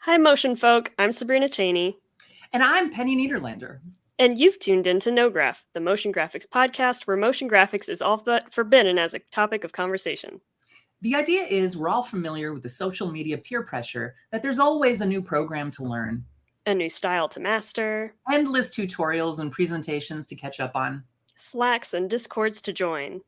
Hi, motion folk. I'm Sabrina Cheney. And I'm Penny Niederlander. And you've tuned into Nograph, the motion graphics podcast where motion graphics is all but forbidden as a topic of conversation. The idea is we're all familiar with the social media peer pressure that there's always a new program to learn, a new style to master, endless tutorials and presentations to catch up on, Slacks and Discords to join.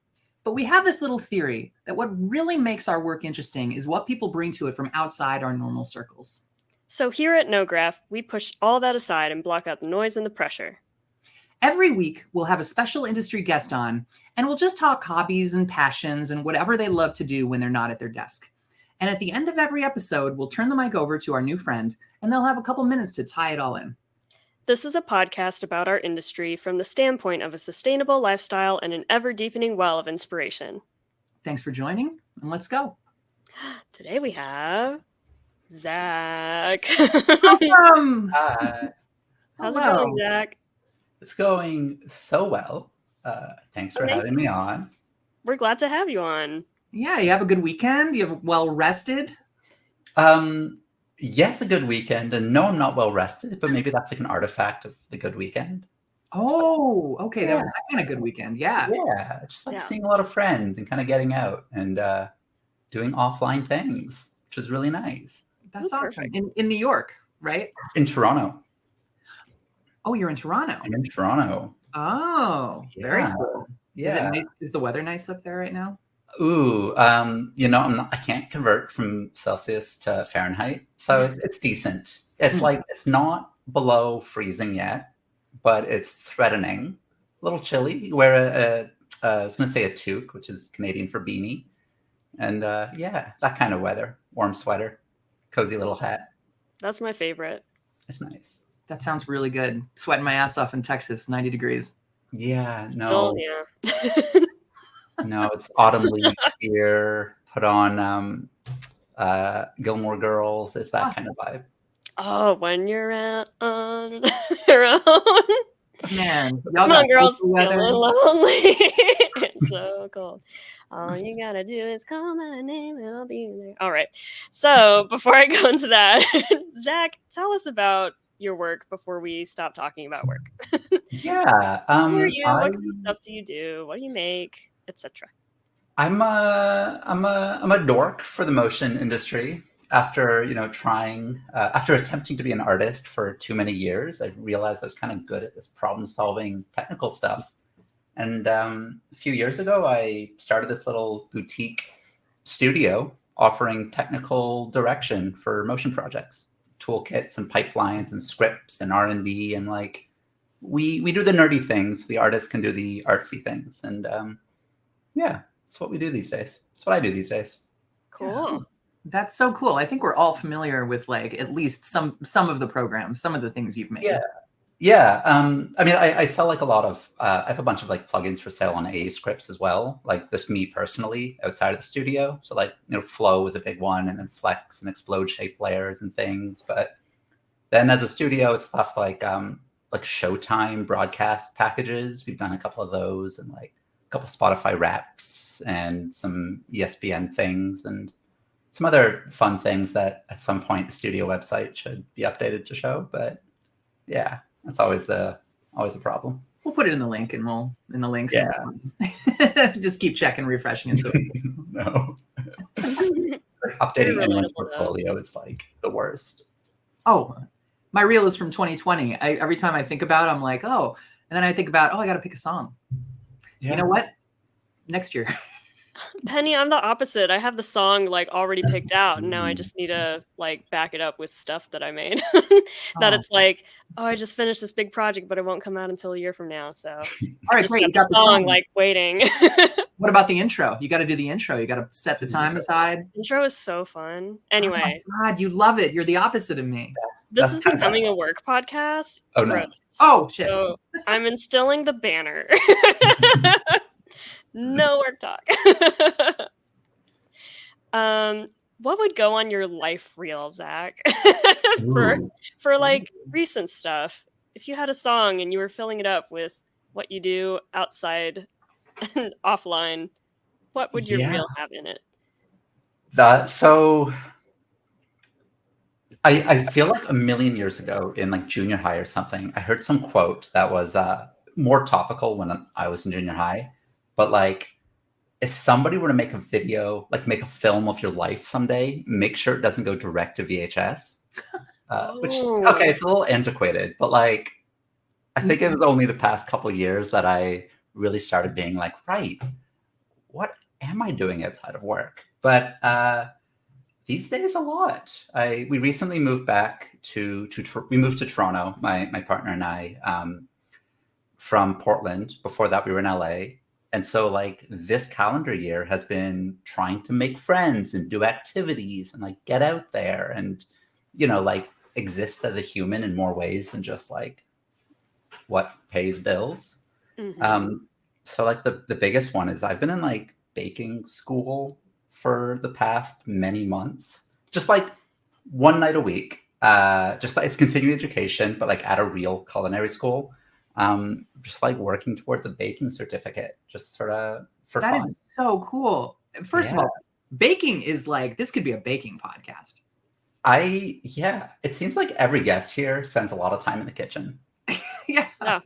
But we have this little theory that what really makes our work interesting is what people bring to it from outside our normal circles. So here at Nograph, we push all that aside and block out the noise and the pressure. Every week, we'll have a special industry guest on, and we'll just talk hobbies and passions and whatever they love to do when they're not at their desk. And at the end of every episode, we'll turn the mic over to our new friend, and they'll have a couple minutes to tie it all in. This is a podcast about our industry from the standpoint of a sustainable lifestyle and an ever-deepening well of inspiration. Thanks for joining, and let's go. Today we have Zack. Welcome. Hi. How's it going, Zack? It's going so well. Thanks for having me on. We're glad to have you on. Yeah, you have a good weekend? You have well rested? Yes, a good weekend. And no, I'm not well rested, but maybe that's like an artifact of the good weekend. Oh, okay. That was kind of good weekend. Yeah. Yeah. Just like seeing a lot of friends and kind of getting out and doing offline things, which was really nice. That's awesome. In New York, right? In Toronto. Oh, you're in Toronto. I'm in Toronto. Oh, very cool. Yeah. Is the weather nice up there right now? Ooh, I can't convert from Celsius to Fahrenheit, so it's decent. It's like, it's not below freezing yet, but it's threatening. A little chilly. You wear I was going to say a toque, which is Canadian for beanie. And that kind of weather. Warm sweater, cozy little hat. That's my favorite. It's nice. That sounds really good. Sweating my ass off in Texas, 90 degrees. Yeah, Still, no, it's autumn leaf here. Put on Gilmore Girls. It's that kind of vibe. Oh, when you're out on your own. Man, come on, girls. Feeling lonely. It's so cold. All you gotta do is call my name and I'll be there. All right. So before I go into that, Zack, tell us about your work before we stop talking about work. Yeah. Who are you? What kind of stuff do you do? What do you make? Etc. I'm a dork for the motion industry. After after attempting to be an artist for too many years, I realized I was kind of good at this problem-solving technical stuff. And a few years ago, I started this little boutique studio offering technical direction for motion projects, toolkits and pipelines and scripts and R&D, and like we do the nerdy things. The artists can do the artsy things, and that's what we do these days. That's what I do these days. Cool. That's so cool. I think we're all familiar with like at least some of the programs, some of the things you've made. Yeah. I mean, I sell like a lot of. I have a bunch of like plugins for sale on AA scripts as well. Like this, me personally, outside of the studio. So like Flow is a big one, and then Flex and Explode shape layers and things. But then as a studio, it's stuff like Showtime broadcast packages. We've done a couple of those, and like a couple Spotify Wraps and some ESPN things and some other fun things that at some point the studio website should be updated to show. But yeah, that's always a problem. We'll put it in the link and we'll in the links. Yeah. Just keep checking, refreshing it. No. Like updating anyone's portfolio is like the worst. Oh, my reel is from 2020. Every time I think about it, I'm like, oh, and then I think about, I got to pick a song. Yeah. You know what? Next year. Penny, I'm the opposite. I have the song like already picked out, and now I just need to like back it up with stuff that I made. It's like, I just finished this big project, but it won't come out until a year from now. So all right, great. You got the song like waiting. What about the intro? You got to do the intro. You got to set the time aside. Intro is so fun. Anyway, oh my God, you love it. You're the opposite of me. This is becoming a work podcast. Oh no. Oh shit. So I'm instilling the banner. No work talk. What would go on your life reel, Zack? for like recent stuff? If you had a song and you were filling it up with what you do outside and offline, what would your reel have in it? So I feel like a million years ago in like junior high or something, I heard some quote that was more topical when I was in junior high. But like, if somebody were to make a video, like make a film of your life someday, make sure it doesn't go direct to VHS. Which, okay, it's a little antiquated, but like, I think it was only the past couple years that I really started being like, right, what am I doing outside of work? But these days, a lot. We recently moved back we moved to Toronto, my partner and I, from Portland. Before that, we were in LA. And so like this calendar year has been trying to make friends and do activities and like get out there and, you know, like exist as a human in more ways than just like what pays bills. So like the biggest one is I've been in like baking school for the past many months, just like one night a week. Just like it's continuing education, but like at a real culinary school. Just like working towards a baking certificate, just sort of for fun. That is so cool. First of all, baking is like, this could be a baking podcast. It seems like every guest here spends a lot of time in the kitchen. Yeah.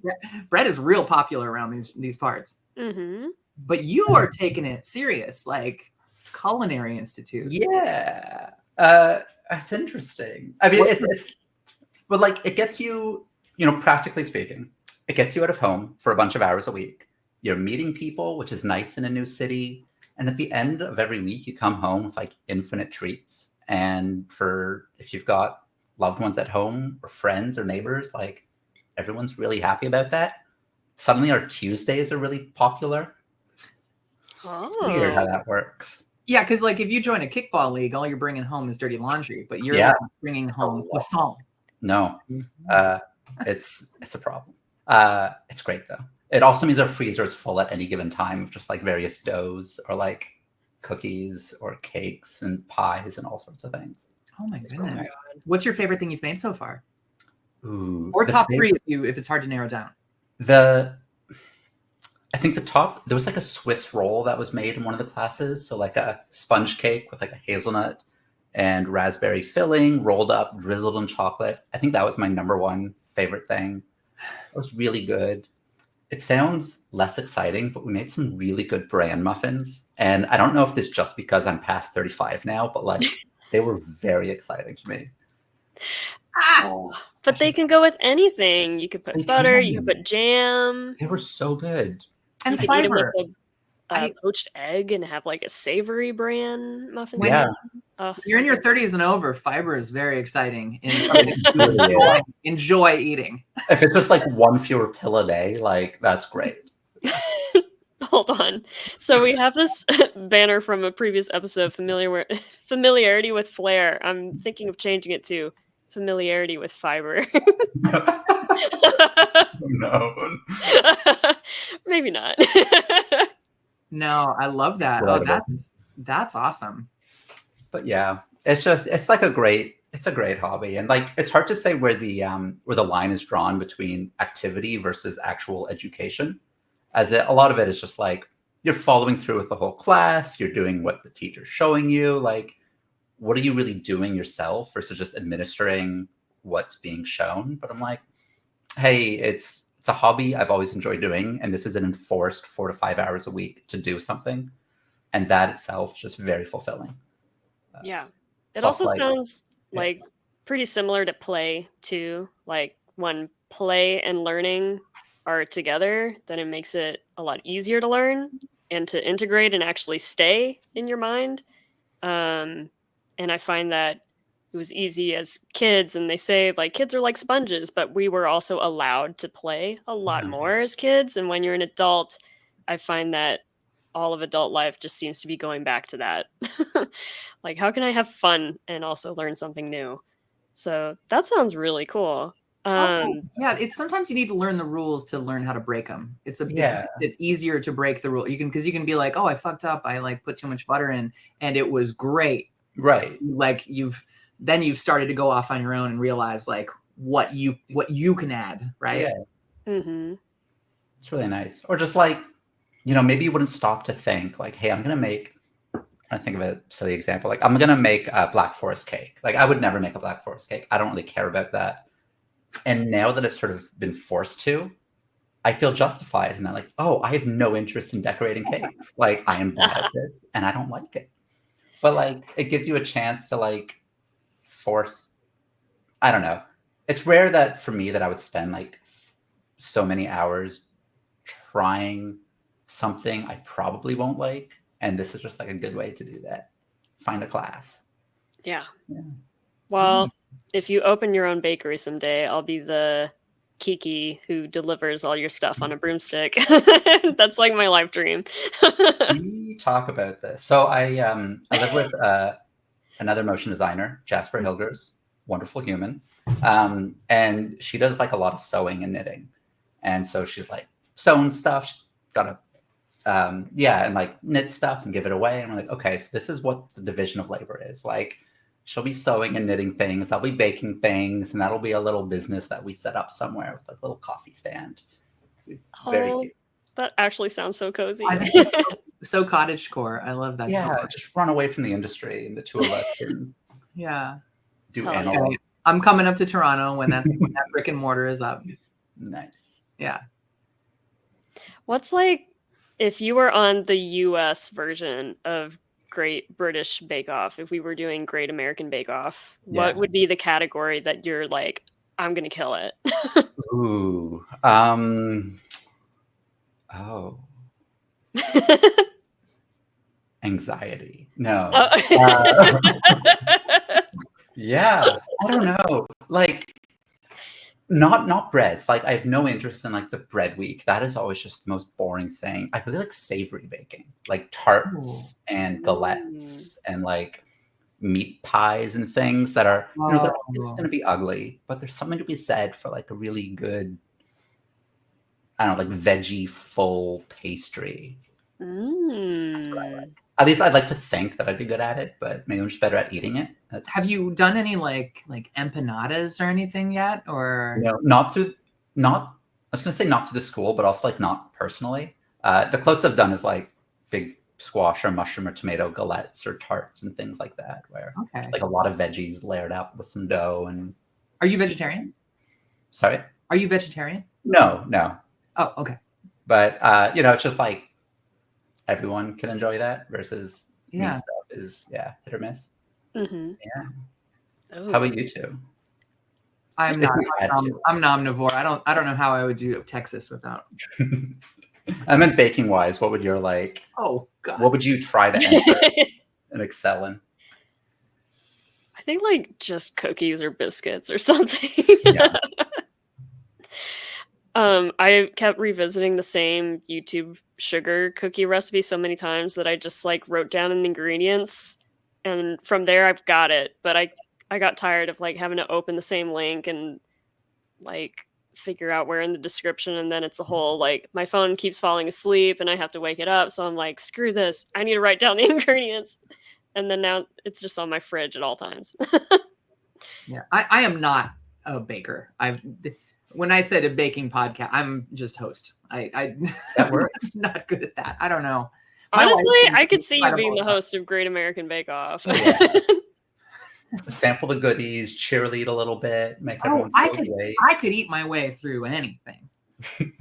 Bread is real popular around these parts. But you are taking it serious, like Culinary Institute. Yeah. That's interesting. I mean, but like it gets you, you know, practically speaking, it gets you out of home for a bunch of hours a week. You're meeting people, which is nice in a new city. And at the end of every week, you come home with like infinite treats. And if you've got loved ones at home or friends or neighbors, like everyone's really happy about that. Suddenly our Tuesdays are really popular. It's weird how that works. Yeah, because like if you join a kickball league, all you're bringing home is dirty laundry, but you're like bringing home croissant. No, it's a problem. It's great though. It also means our freezer is full at any given time of just like various doughs or like cookies or cakes and pies and all sorts of things. Oh my goodness! What's your favorite thing you've made so far? Ooh, or top three if it's hard to narrow down. I think the top, there was like a Swiss roll that was made in one of the classes. So like a sponge cake with like a hazelnut and raspberry filling rolled up, drizzled in chocolate. I think that was my number one favorite thing. It was really good. It sounds less exciting, but we made some really good bran muffins. And I don't know if this is just because I'm past 35 now, but like they were very exciting to me. But they can go with anything. You could put butter, you could put jam. They were so good. And you could eat them with a poached egg and have like a savory bran muffin. Yeah. You're in your 30s and over, fiber is very exciting. Enjoy eating. If it's just like one fewer pill a day, like that's great. Hold on. So we have this banner from a previous episode, familiarity with flair. I'm thinking of changing it to familiarity with fiber. No. Maybe not. No, I love that. That's awesome. But yeah, it's like a great hobby. And like it's hard to say where the line is drawn between activity versus actual education. A lot of it is just like you're following through with the whole class, you're doing what the teacher's showing you, like what are you really doing yourself versus just administering what's being shown. But I'm like, hey, it's a hobby I've always enjoyed doing, and this is an enforced 4 to 5 hours a week to do something, and that itself is just very fulfilling. Yeah, it also sounds like pretty similar to play too. Like when play and learning are together, then it makes it a lot easier to learn and to integrate and actually stay in your mind. And I find that it was easy as kids, and they say like kids are like sponges, but we were also allowed to play a lot more as kids. And when you're an adult, I find that all of adult life just seems to be going back to that. Like, how can I have fun and also learn something new? So that sounds really cool. Yeah, it's sometimes you need to learn the rules to learn how to break them. It's a bit easier to break the rule. You can be like, oh, I fucked up. I like put too much butter in, and it was great. Right. Like you've started to go off on your own and realize like what you can add. Right. Yeah. Mm-hmm. It's really nice. Or just like, maybe you wouldn't stop to think like, hey, I'm going to make trying to think of a silly example. Like, I'm gonna make a Black Forest cake. Like, I would never make a Black Forest cake. I don't really care about that. And now that I've sort of been forced to, I feel justified in that. Like, oh, I have no interest in decorating cakes. Like, I am bad at this, and I don't like it. But like, it gives you a chance to like force. I don't know. It's rare that for me that I would spend like so many hours trying something I probably won't like. And this is just like a good way to do that. Find a class. Yeah. Yeah. Well, if you open your own bakery someday, I'll be the Kiki who delivers all your stuff on a broomstick. That's like my life dream. We talk about this. So I live with another motion designer, Jasper Hilgers, wonderful human. And she does like a lot of sewing and knitting. And so she's like sewing stuff. She's got a and like knit stuff and give it away. And we're like, okay, so this is what the division of labor is. Like, she'll be sewing and knitting things, I'll be baking things, and that'll be a little business that we set up somewhere with like a little coffee stand. Very cute. That actually sounds so cozy. I think it's so cottagecore. I love that so Yeah, much. just run away from the industry, and the two of us can Yeah. do Hell yeah. analog. Okay. I'm coming up to Toronto when that brick and mortar is up. Nice. Yeah. What's like if you were on the US version of Great British Bake Off, if we were doing Great American Bake Off, what Yeah. would be the category that you're like, I'm gonna kill it? Ooh. Oh. Anxiety. No. Oh. Yeah. I don't know. Like, not breads. Like, I have no interest in like the bread week. That is always just the most boring thing. I really like savory baking, like tarts and galettes and like meat pies and things that are, you know, they're always going to be ugly, but there's something to be said for like a really good, I don't know, like veggie full pastry. That's what I like. At least I'd like to think that I'd be good at it, but maybe I'm just better at eating it. Have you done any like empanadas or anything yet? Or no, not I was gonna say not through the school, but also like not personally. The closest I've done is like big squash or mushroom or tomato galettes or tarts and things like that, where okay. like a lot of veggies layered up with some dough. And Are you vegetarian? Sorry? Are you vegetarian? No. Oh, okay. But you know, it's just like everyone can enjoy that versus meat stuff is hit or miss. Mm-hmm. Yeah. Oh. How about you two? I'm not. I'm omnivore. I don't know how I would do Texas without. I meant baking wise. What would your like? Oh God. What would you try to enter and excel in? I think like just cookies or biscuits or something. Yeah. I kept revisiting the same YouTube sugar cookie recipe so many times that I just like wrote down the ingredients, and from there I've got it. But I got tired of like having to open the same link and like figure out where in the description, and then it's a whole like my phone keeps falling asleep and I have to wake it up, so I'm like, screw this, I need to write down the ingredients. And then now it's just on my fridge at all times. Yeah, I am not a baker. When I said a baking podcast, I'm just host. That works. I'm not good at that. I don't know. Honestly, I could see you being the host of Great American Bake Off. Yeah. Sample the goodies, cheerlead a little bit, make everyone feel great. I could eat my way through anything.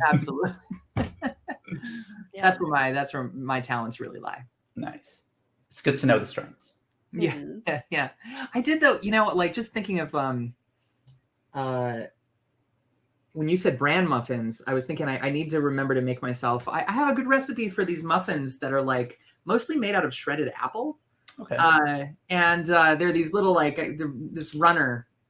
Absolutely. Yeah. That's where my talents really lie. Nice. It's good to know the strengths. Yeah. Mm-hmm. Yeah. I did though, you know, like just thinking of when you said bran muffins, I was thinking I need to remember to make myself. I have a good recipe for these muffins that are like mostly made out of shredded apple. Okay. And they're these little like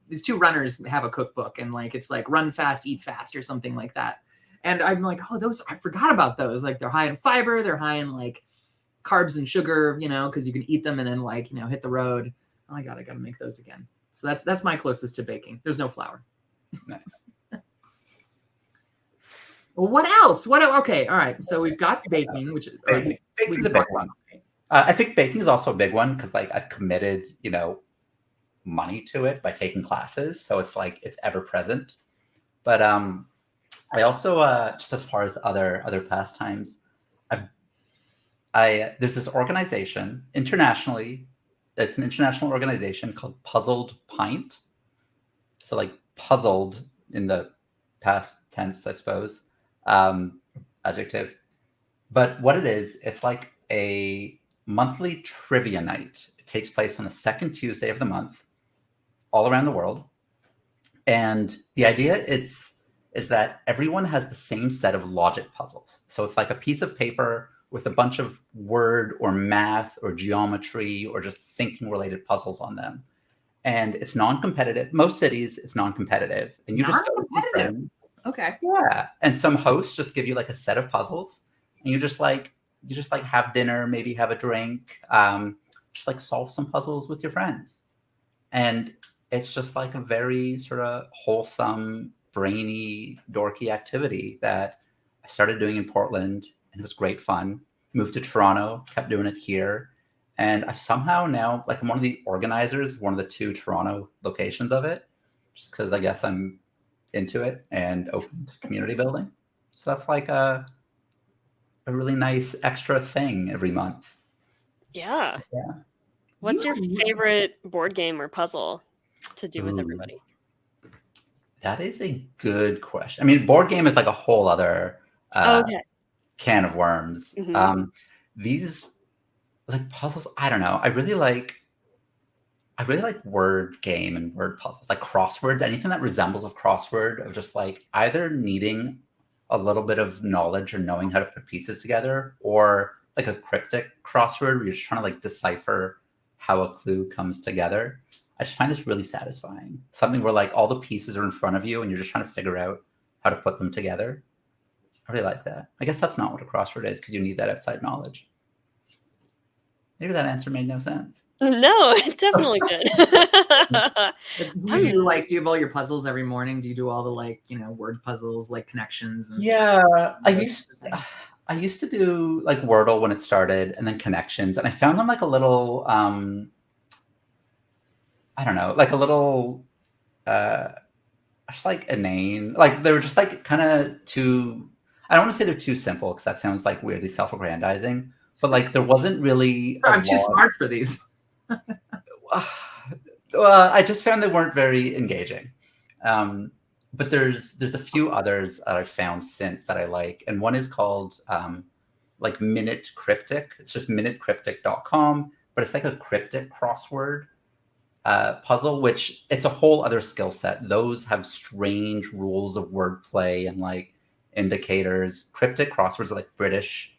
these two runners have a cookbook, and like it's like run fast, eat fast, or something like that. And I'm like, oh, those, I forgot about those. Like they're high in fiber, they're high in like carbs and sugar, you know, because you can eat them and then like, you know, hit the road. Oh my God, I gotta make those again. So that's my closest to baking. There's no flour. Nice. Well, what else? Okay, all right. So we've got baking, which is baking's a big one. I think baking is also a big one because like I've committed, you know, money to it by taking classes, so it's like it's ever present. But I also just as far as other pastimes, there's this organization internationally. It's an international organization called Puzzled Pint. So like puzzled in the past tense, I suppose, adjective. But what it is, it's like a monthly trivia night. It takes place on the second Tuesday of the month, all around the world. And the idea is that everyone has the same set of logic puzzles. So it's like a piece of paper with a bunch of word or math or geometry or just thinking related puzzles on them. And it's non-competitive. Most cities, it's non-competitive. And you just go with your friends. Okay. Yeah. And some hosts just give you like a set of puzzles. And you just like have dinner, maybe have a drink, just like solve some puzzles with your friends. And it's just like a very sort of wholesome, brainy, dorky activity that I started doing in Portland, and it was great fun. Moved to Toronto, kept doing it here. And I've somehow now, like I'm one of the organizers, one of the 2 Toronto locations of it, just because I guess I'm into it and open to community building. So that's like a really nice extra thing every month. Yeah. Yeah. What's your favorite board game or puzzle to do with everybody? That is a good question. I mean, board game is like a whole other can of worms. Mm-hmm. These like puzzles, I don't know. I really like word game and word puzzles, like crosswords, anything that resembles a crossword, of just like either needing a little bit of knowledge or knowing how to put pieces together, or like a cryptic crossword where you're just trying to like decipher how a clue comes together. I just find this really satisfying. Something where like all the pieces are in front of you and you're just trying to figure out how to put them together. I really like that. I guess that's not what a crossword is, because you need that outside knowledge. Maybe that answer made no sense. No, it definitely did. Do you have all your puzzles every morning? Do you do all the like, word puzzles, like connections and stuff? I used to do like Wordle when it started, and then connections, and I found them like a little I don't know, like a little just like inane. Like they were just like kind of too, I don't want to say they're too simple, because that sounds like weirdly self-aggrandizing, but like there wasn't really I'm too smart for these. Well, I just found they weren't very engaging. But there's a few others that I've found since that I like, and one is called like Minute Cryptic. It's just minutecryptic.com, but it's like a cryptic crossword puzzle, which it's a whole other skill set. Those have strange rules of wordplay and like indicators. Cryptic crosswords are like British.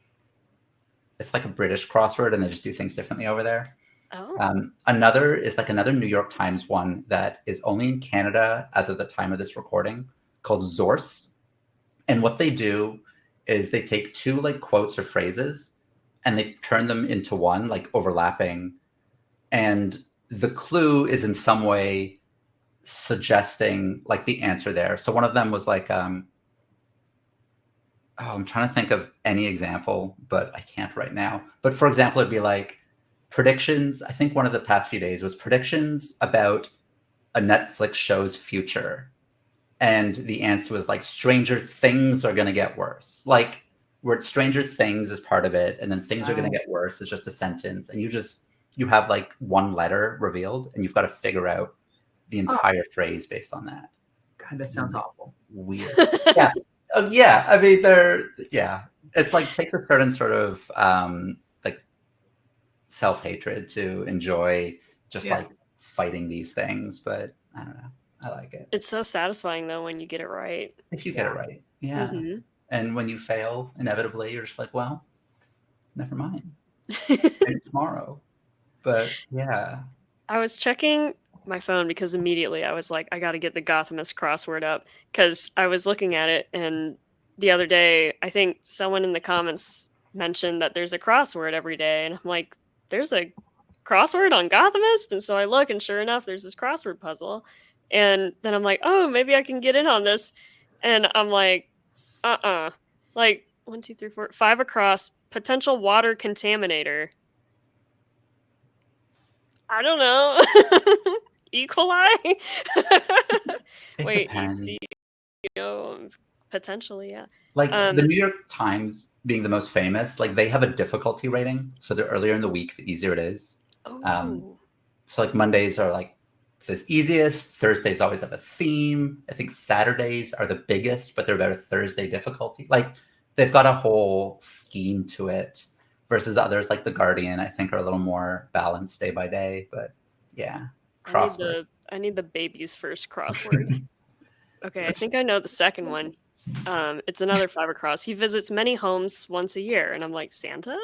It's like a British crossword, and they just do things differently over there. Oh. Another is like another New York Times one that is only in Canada as of the time of this recording, called Zorse. And what they do is they take 2 like quotes or phrases and they turn them into one, like overlapping. And the clue is in some way suggesting like the answer there. So one of them was like, I'm trying to think of any example, but I can't right now. But for example, it'd be like predictions. I think one of the past few days was predictions about a Netflix show's future. And the answer was like, Stranger Things are going to get worse. Like, where Stranger Things is part of it, and then things are going to get worse is just a sentence. And you have like one letter revealed, and you've got to figure out the entire phrase based on that. God, that sounds awful. Weird. Yeah. Yeah. I mean, it's like takes a certain sort of like self-hatred to enjoy just like fighting these things. But I don't know. I like it. It's so satisfying though when you get it right. If you get it right. Yeah. Mm-hmm. And when you fail, inevitably, you're just like, well, never mind. Maybe tomorrow. But yeah. I was checking my phone because immediately I was like, I got to get the Gothamist crossword up, because I was looking at it, and the other day, I think someone in the comments mentioned that there's a crossword every day, and I'm like, there's a crossword on Gothamist? And so I look, and sure enough, there's this crossword puzzle. And then I'm like, oh, maybe I can get in on this. And I'm like, like 1, 2, 3, 4, 5 across, potential water contaminator. I don't know. E. coli? Wait, ECO, Potentially, yeah. Like the New York Times being the most famous, like they have a difficulty rating. So the earlier in the week, the easier it is. Oh. So like Mondays are like the easiest. Thursdays always have a theme. I think Saturdays are the biggest, but they're about a Thursday difficulty. Like they've got a whole scheme to it versus others like The Guardian, I think are a little more balanced day by day. But yeah, crossword. I need the baby's first crossword. Okay, I think I know the second one. It's another Fibercross. He visits many homes once a year, and I'm like, Santa?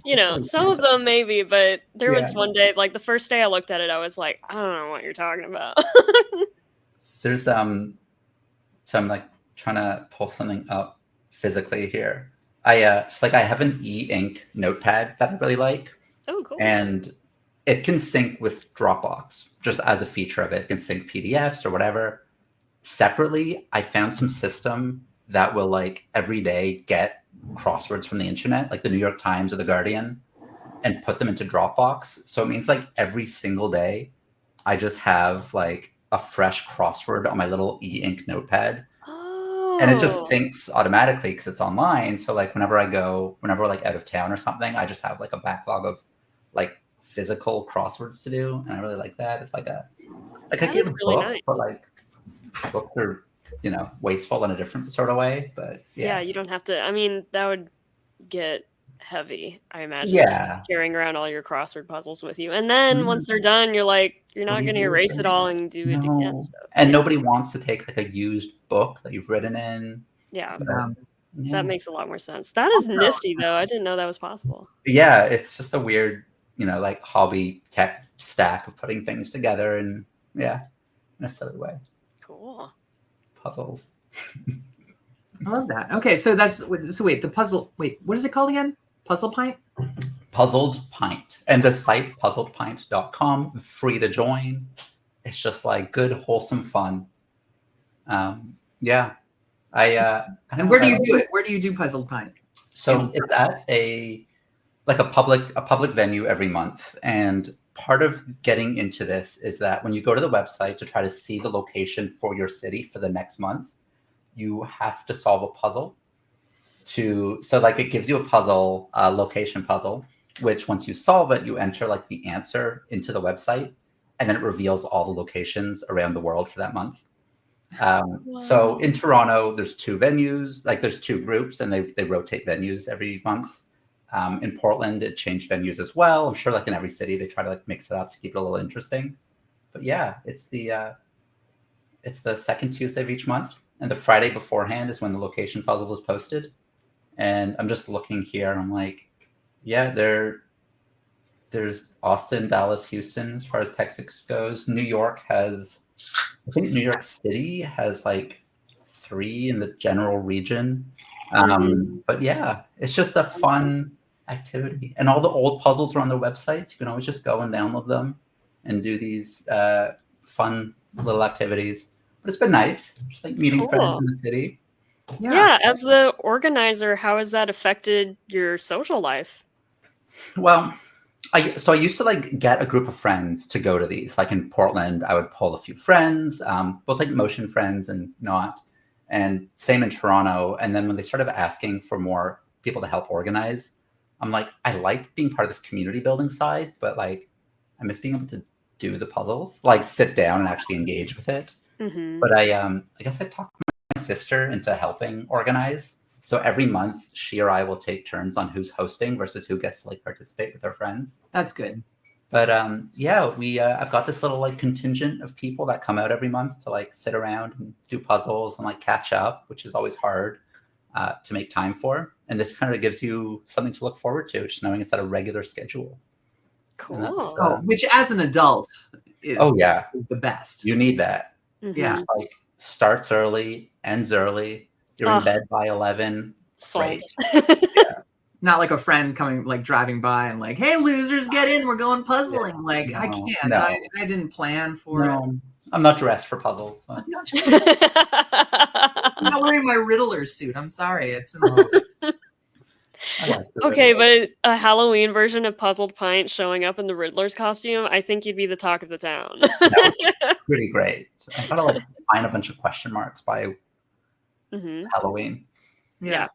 You know, some of them maybe, but there was one day, like the first day I looked at it, I was like, I don't know what you're talking about. There's so I'm like trying to pull something up physically here. I have an e-ink notepad that I really like. Oh, cool. And it can sync with Dropbox just as a feature of it. It can sync PDFs or whatever. Separately, I found some system that will like every day get crosswords from the internet, like the New York Times or the Guardian, and put them into Dropbox. So it means like every single day, I just have like a fresh crossword on my little e-ink notepad. Oh. And it just syncs automatically because it's online. So like whenever we're like out of town or something, I just have like a backlog of like physical crosswords to do. And I really like that. It's like I give a really book, nice. but like books are, wasteful in a different sort of way. But yeah, you don't have to. I mean, that would get heavy, I imagine. Yeah. Just carrying around all your crossword puzzles with you. And then once they're done, you're like, you're not going to erase it all and do it again. So, and nobody wants to take like a used book that you've written in. Yeah. That makes a lot more sense. That is nifty, though. I didn't know that was possible. Yeah, it's just a weird, like hobby tech stack of putting things together and in a silly way. Cool. Puzzles. I love that. Okay, so wait, the puzzle. Wait, what is it called again? Puzzle Pint? Puzzled Pint. And the site, puzzledpint.com, free to join. It's just like good, wholesome fun. And where do you do it? Where do you do Puzzled Pint? So it's at a public venue every month. And part of getting into this is that when you go to the website to try to see the location for your city for the next month, you have to solve a puzzle. So like it gives you a puzzle, a location puzzle, which once you solve it, you enter like the answer into the website, and then it reveals all the locations around the world for that month. So in Toronto, there's two venues, like there's two groups, and they rotate venues every month. In Portland, it changed venues as well. I'm sure like in every city, they try to like mix it up to keep it a little interesting. But yeah, it's the second Tuesday of each month. And the Friday beforehand is when the location puzzle is posted. And I'm just looking here. I'm like, yeah, there's Austin, Dallas, Houston, as far as Texas goes. I think New York City has like 3 in the general region. But yeah, it's just a fun activity. And all the old puzzles are on their websites. You can always just go and download them and do these fun little activities. But it's been nice, just like meeting friends in the city. Yeah, as the organizer, how has that affected your social life? Well, I used to like get a group of friends to go to these. Like in Portland, I would pull a few friends, both like motion friends and not. And same in Toronto. And then when they started asking for more people to help organize, I'm like, I like being part of this community building side, but like I miss being able to do the puzzles, like sit down and actually engage with it. Mm-hmm. But I guess I talked my sister into helping organize. So every month, she or I will take turns on who's hosting versus who gets to like participate with our friends. That's good. But I've got this little like contingent of people that come out every month to like sit around and do puzzles and like catch up, which is always hard to make time for. And this kind of gives you something to look forward to, just knowing it's at a regular schedule. Cool. Which as an adult is the best. You need that. Mm-hmm. Yeah. Like starts early, ends early. You're in bed by 11. Salt. Not like a friend coming, like driving by and like, hey, losers, get in. We're going puzzling. Like, I can't. No. I didn't plan for it. I'm not dressed for puzzles. So. I'm not wearing my Riddler suit. I'm sorry. It's Okay, but a Halloween version of Puzzled Pint showing up in the Riddler's costume, I think you'd be the talk of the town. That would be pretty great. So I gotta like find a bunch of question marks by Halloween. Yeah.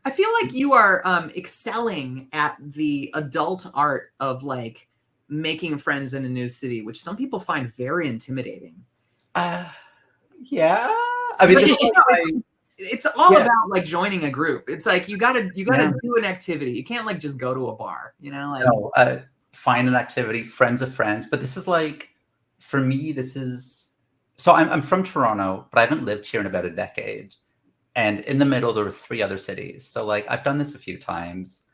I feel like you are excelling at the adult art of like making friends in a new city, which some people find very intimidating. Yeah. I mean, it's all about like joining a group. It's like you gotta do an activity. You can't like just go to a bar, you know? Like, no, find an activity, friends of friends. But this is like, for me, this is so I'm from Toronto, but I haven't lived here in about a decade. And in the middle, there were 3 other cities. So like I've done this a few times.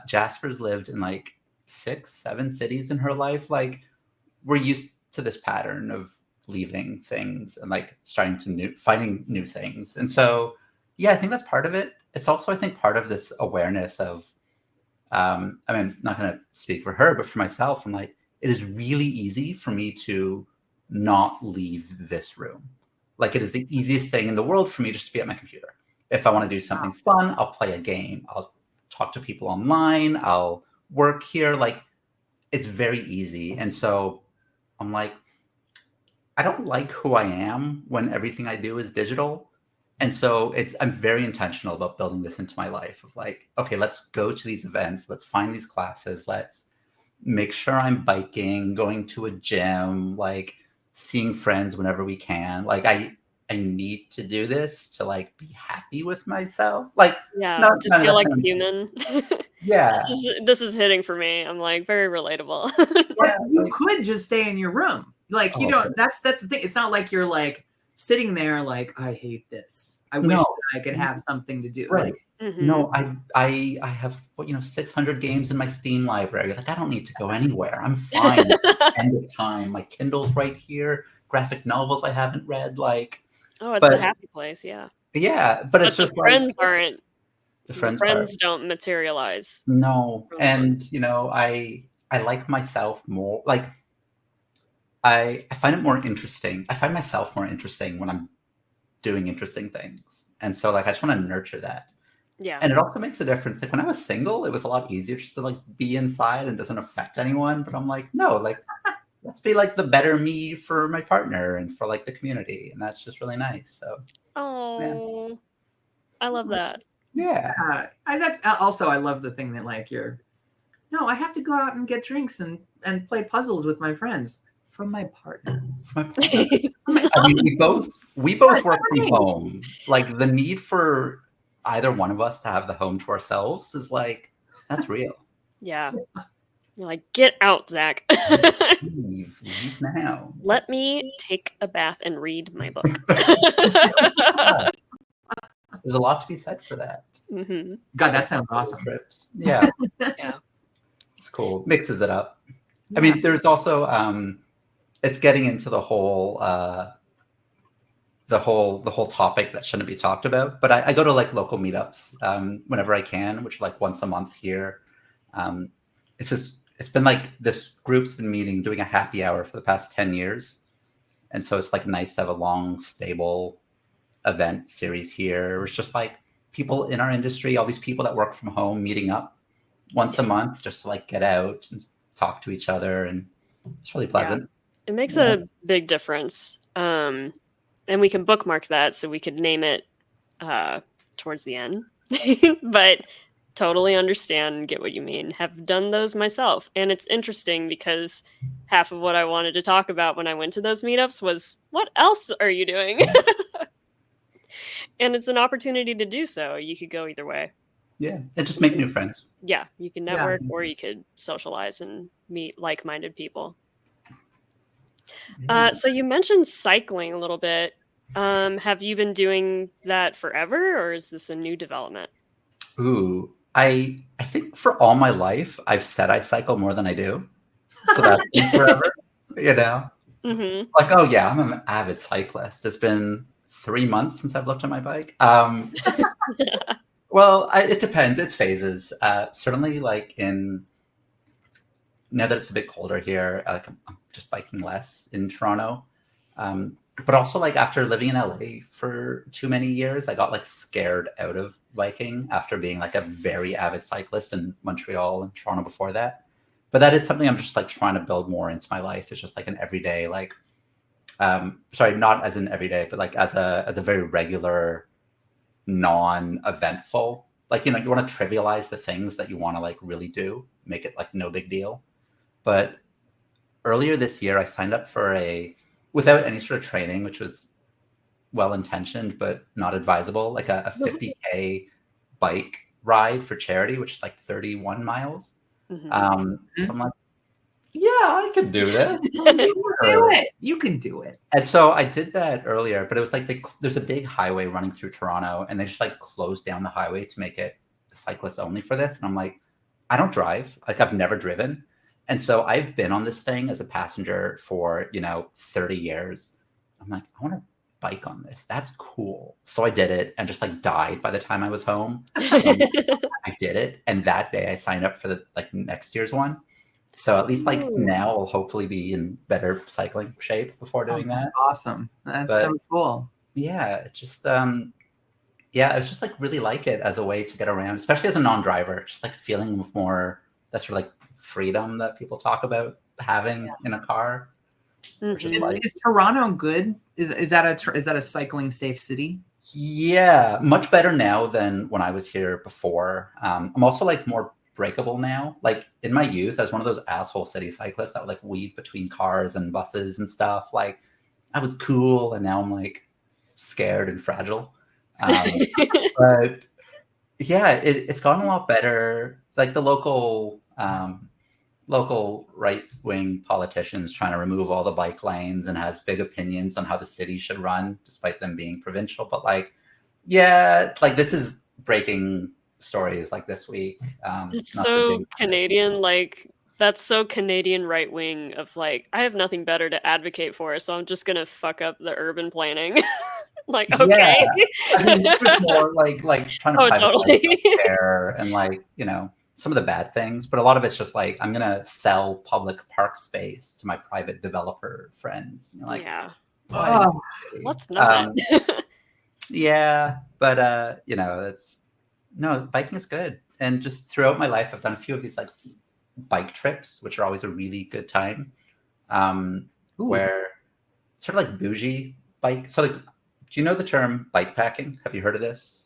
Jasper's lived in like 6, 7 cities in her life. Like we're used to this pattern of leaving things and like finding new things. And so, yeah, I think that's part of it. It's also, I think, part of this awareness of, I mean, I'm not going to speak for her, but for myself, I'm like, it is really easy for me to not leave this room. Like it is the easiest thing in the world for me just to be at my computer. If I want to do something fun, I'll play a game. I'll talk to people online. I'll work here. Like it's very easy. And so I'm like, I don't like who I am when everything I do is digital. And so I'm very intentional about building this into my life of like, okay, let's go to these events. Let's find these classes. Let's make sure I'm biking, going to a gym, like seeing friends whenever we can. Like I need to do this to like be happy with myself. Like to feel like a human. Yeah. This is hitting for me. I'm like very relatable. But you could just stay in your room. Like you don't that's the thing. It's not like you're like sitting there like I hate this. I wish I could have something to do. Right. Like, No, I have 600 games in my Steam library. Like I don't need to go anywhere. I'm fine. End of time. My Kindle's right here. Graphic novels I haven't read. Like it's the happy place. Yeah. Yeah, but it's just friends aren't. The friends don't materialize. No, and I like myself more. Like I find it more interesting. I find myself more interesting when I'm doing interesting things, and so like I just want to nurture that. Yeah. And it also makes a difference. Like when I was single, it was a lot easier just to like be inside and doesn't affect anyone. But I'm like, no, like let's be like the better me for my partner and for like the community, and that's just really nice. So. Oh, I love that. Yeah. That's also I love the thing that like no, I have to go out and get drinks and play puzzles with my friends from my partner. I mean, we both work from home. Like the need for either one of us to have the home to ourselves is like that's real. Yeah. You're like, get out, Zach. Leave now. Let me take a bath and read my book. There's a lot to be said for that. Mm-hmm. God, that sounds awesome. Trips. Yeah. Yeah. It's cool. Mixes it up. Yeah. I mean, there's also it's getting into the whole topic that shouldn't be talked about. But I go to like local meetups whenever I can, which like once a month here. It's been like this group's been meeting, doing a happy hour for the past 10 years. And so it's like nice to have a long, stable event series here. It's just like people in our industry, all these people that work from home meeting up once a month just to like get out and talk to each other. And it's really pleasant. Yeah. It makes a big difference. And we can bookmark that so we could name it towards the end. But totally understand and get what you mean. Have done those myself. And it's interesting because half of what I wanted to talk about when I went to those meetups was, what else are you doing? And it's an opportunity to do so. You could go either way. Yeah. And just make new friends. Yeah. You can network or you could socialize and meet like-minded people. So you mentioned cycling a little bit. Have you been doing that forever or is this a new development? Ooh, I think for all my life, I've said I cycle more than I do. So that's been forever, Mm-hmm. Like, oh yeah, I'm an avid cyclist. It's been 3 months since I've looked at my bike. Well, it depends. It's phases. Certainly like now that it's a bit colder here, like I'm just biking less in Toronto. But also like after living in LA for too many years, I got like scared out of biking after being like a very avid cyclist in Montreal and Toronto before that. But that is something I'm just like trying to build more into my life. It's just like an everyday, like, sorry, not as an everyday, but like as a very regular non-eventful. Like, you want to trivialize the things that you want to like really do, make it like no big deal. But earlier this year, I signed up for without any sort of training, which was well-intentioned but not advisable, like a 50K bike ride for charity, which is like 31 miles. So I'm like, yeah, I could do this. Sure. You can do it. And so I did that earlier, but it was like there's a big highway running through Toronto, and they just like closed down the highway to make it cyclists only for this. And I'm like, I don't drive. Like, I've never driven. And so I've been on this thing as a passenger for, 30 years. I'm like, I want to bike on this. That's cool. So I did it and just like died by the time I was home. I did it. And that day I signed up for the like next year's one. So at least like now I'll hopefully be in better cycling shape before doing that. Awesome. That's so cool. Yeah, it's just I was just like really like it as a way to get around, especially as a non-driver, just like feeling more that sort of like freedom that people talk about having in a car. Is Toronto good? Is that a cycling safe city? Yeah, much better now than when I was here before. I'm also like more breakable now. Like in my youth, I was one of those asshole city cyclists that would like weave between cars and buses and stuff. Like I was cool, and now I'm like scared and fragile. But yeah, it's gotten a lot better. Like the local right-wing politicians trying to remove all the bike lanes and has big opinions on how the city should run, despite them being provincial. But like, yeah, like this is breaking stories like this week. It's so Canadian, like that's so Canadian right wing of like, I have nothing better to advocate for, so I'm just gonna fuck up the urban planning. Like, okay. Yeah. I mean, it was more like trying to totally. care and like, some of the bad things, but a lot of it's just like, I'm gonna sell public park space to my private developer friends. Like, yeah. Oh, let's not. Yeah, but biking is good. And just throughout my life, I've done a few of these like bike trips, which are always a really good time. Where sort of like bougie bike. So like, do you know the term bike packing? Have you heard of this?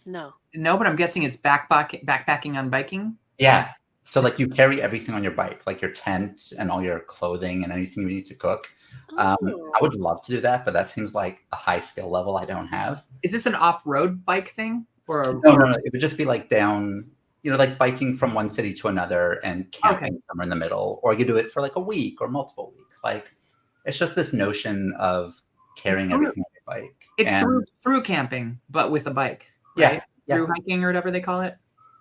No, but I'm guessing it's backpacking on biking. Yeah. So like you carry everything on your bike, like your tent and all your clothing and anything you need to cook. I would love to do that, but that seems like a high skill level I don't have. Is this an off-road bike thing? No. It would just be like down, like biking from one city to another and camping somewhere in the middle, or you do it for like a week or multiple weeks. Like it's just this notion of carrying everything on your bike. It's through camping, but with a bike. Right? Yeah. Through hiking or whatever they call it.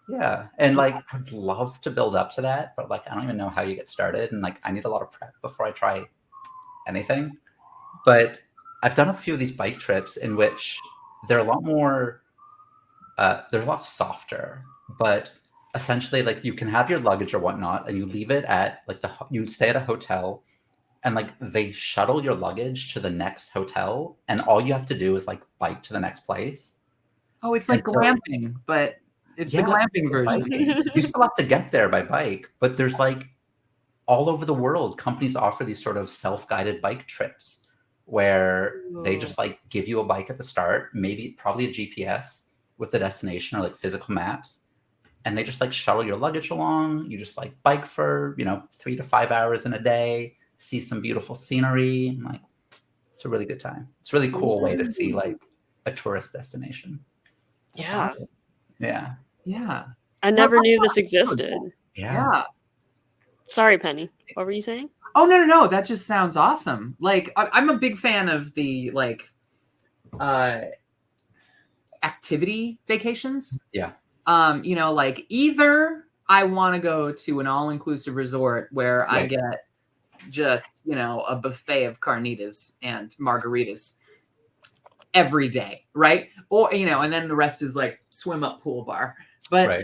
Yeah. And like, I'd love to build up to that, but like, I don't even know how you get started. And like, I need a lot of prep before I try anything. But I've done a few of these bike trips in which they're a lot more, they're a lot softer, but essentially like you can have your luggage or whatnot and you leave it at like you stay at a hotel and like they shuttle your luggage to the next hotel and all you have to do is like bike to the next place. Oh, it's like glamping, but it's the glamping version. You still have to get there by bike, but there's like all over the world, companies offer these sort of self-guided bike trips where they just like give you a bike at the start, probably a GPS with the destination or like physical maps. And they just like shuttle your luggage along. You just like bike for, 3 to 5 hours in a day, see some beautiful scenery. And, like, it's a really good time. It's a really cool way to see like a tourist destination. Yeah. Yeah. Yeah. I never knew this existed. Yeah. Sorry, Penny. What were you saying? Oh, no. That just sounds awesome. Like, I'm a big fan of the, like, activity vacations. Yeah. Like, either I want to go to an all-inclusive resort where I get just, a buffet of carnitas and margaritas every day, right? Or, and then the rest is like swim up pool bar. But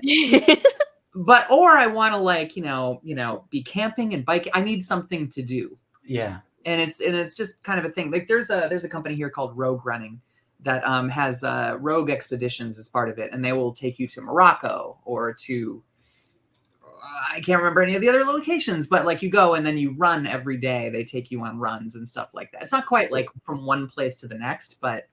or I want to like, be camping and biking. I need something to do. Yeah. And it's just kind of a thing. Like there's a company here called Rogue Running that has rogue expeditions as part of it, and they will take you to Morocco or to I can't remember any of the other locations, but like you go and then you run every day. They take you on runs and stuff like that. It's not quite like from one place to the next, but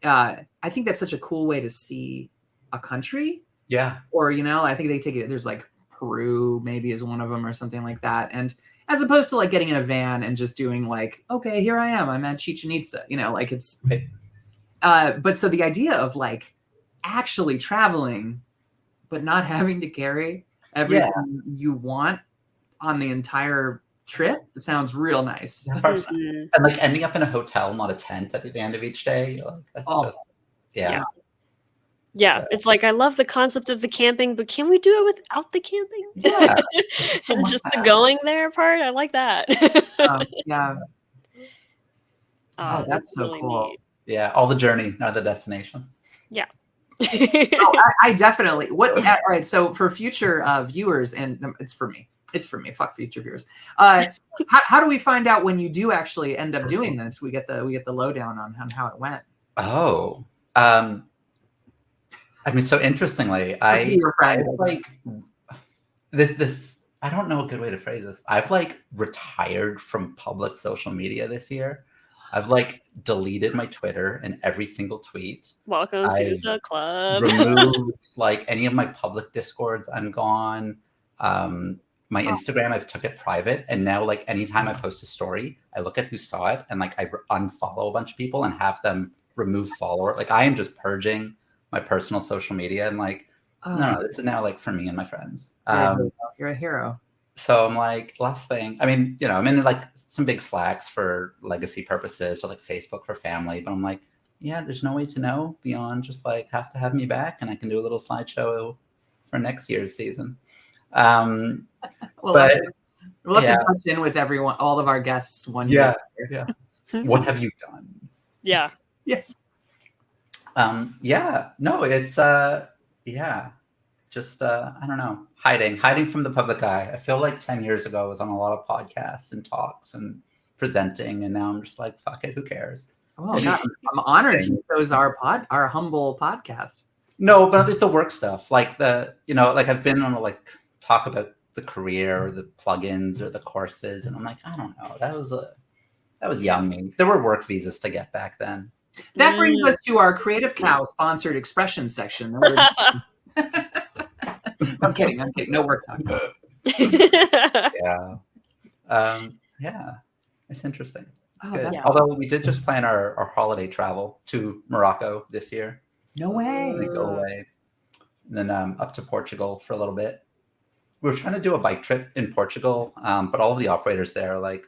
I think that's such a cool way to see a country. Yeah. Or, I think they take it, there's like Peru maybe is one of them or something like that. And as opposed to like getting in a van and just doing like, okay, here I am, I'm at Chichen Itza, like it's, but so the idea of like actually traveling, but not having to carry everything you want on the entire trip, it sounds real nice. And like ending up in a hotel, not a tent at the end of each day. Like that's just, Yeah, it's like I love the concept of the camping, but can we do it without the camping? Yeah. And just the going there part, I like that. Yeah. Oh, that's so really cool. neat. Yeah, all the journey, not the destination. Yeah. I definitely. All right. So for future viewers, and it's for me. It's for me. Fuck future viewers. How do we find out when you do actually end up doing this? We get the lowdown on how it went. Oh, I mean, so interestingly, I like this. I don't know a good way to phrase this. I've like retired from public social media this year. I've like deleted my Twitter and every single tweet. Welcome to the club. Removed like any of my public Discords. I'm gone. My Instagram, I've took it private, and now like anytime I post a story, I look at who saw it and like I unfollow a bunch of people and have them remove follower. Like I am just purging my personal social media and like no, this is now like for me and my friends. You're a hero. So I'm like, last thing, I mean, I'm in like some big Slacks for legacy purposes or like Facebook for family, but I'm like, yeah, there's no way to know beyond just like have to have me back and I can do a little slideshow for next year's season. We'll have to touch in with everyone, all of our guests one year. Yeah. What have you done? Yeah. Yeah. No, it's just I don't know, hiding from the public eye. I feel like 10 years ago I was on a lot of podcasts and talks and presenting, and now I'm just like, fuck it, who cares? Oh, God, I'm honored you chose our humble podcast. No, but like the work stuff, like like I've been on like talk about the career or the plugins or the courses, and I'm like, I don't know, that was young me. There were work visas to get back then. That brings us to our Creative Cow sponsored expression section. I'm kidding. No work time. Yeah. It's interesting. It's good. Yeah. Although we did just plan our holiday travel to Morocco this year. No way. We go away. And then up to Portugal for a little bit. We were trying to do a bike trip in Portugal, but all of the operators there are like,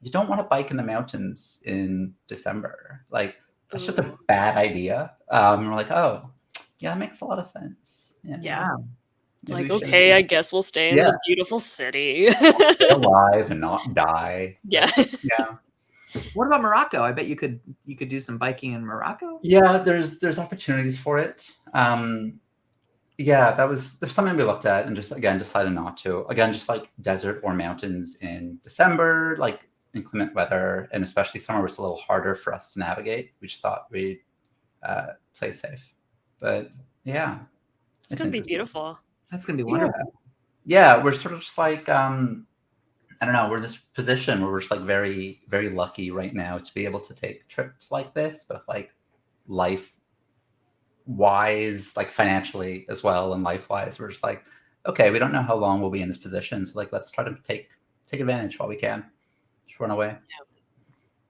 you don't want to bike in the mountains in December. Like, that's just a bad idea. And we're like, oh, yeah, that makes a lot of sense. Yeah. It's like, okay, I guess we'll stay in the beautiful city. Stay alive and not die. Yeah. Yeah. What about Morocco? I bet you could do some biking in Morocco. Yeah, there's opportunities for it. There's something we looked at and just again decided not to. Again, just like desert or mountains in December, like inclement weather, and especially summer was a little harder for us to navigate. We just thought we'd play safe. But yeah. It's gonna be beautiful. That's gonna be wonderful. Yeah, we're sort of just like I don't know, we're in this position where we're just like very, very lucky right now to be able to take trips like this, but like life wise, like financially as well, and life wise, we're just like, okay, we don't know how long we'll be in this position. So like let's try to take advantage while we can. Just run away.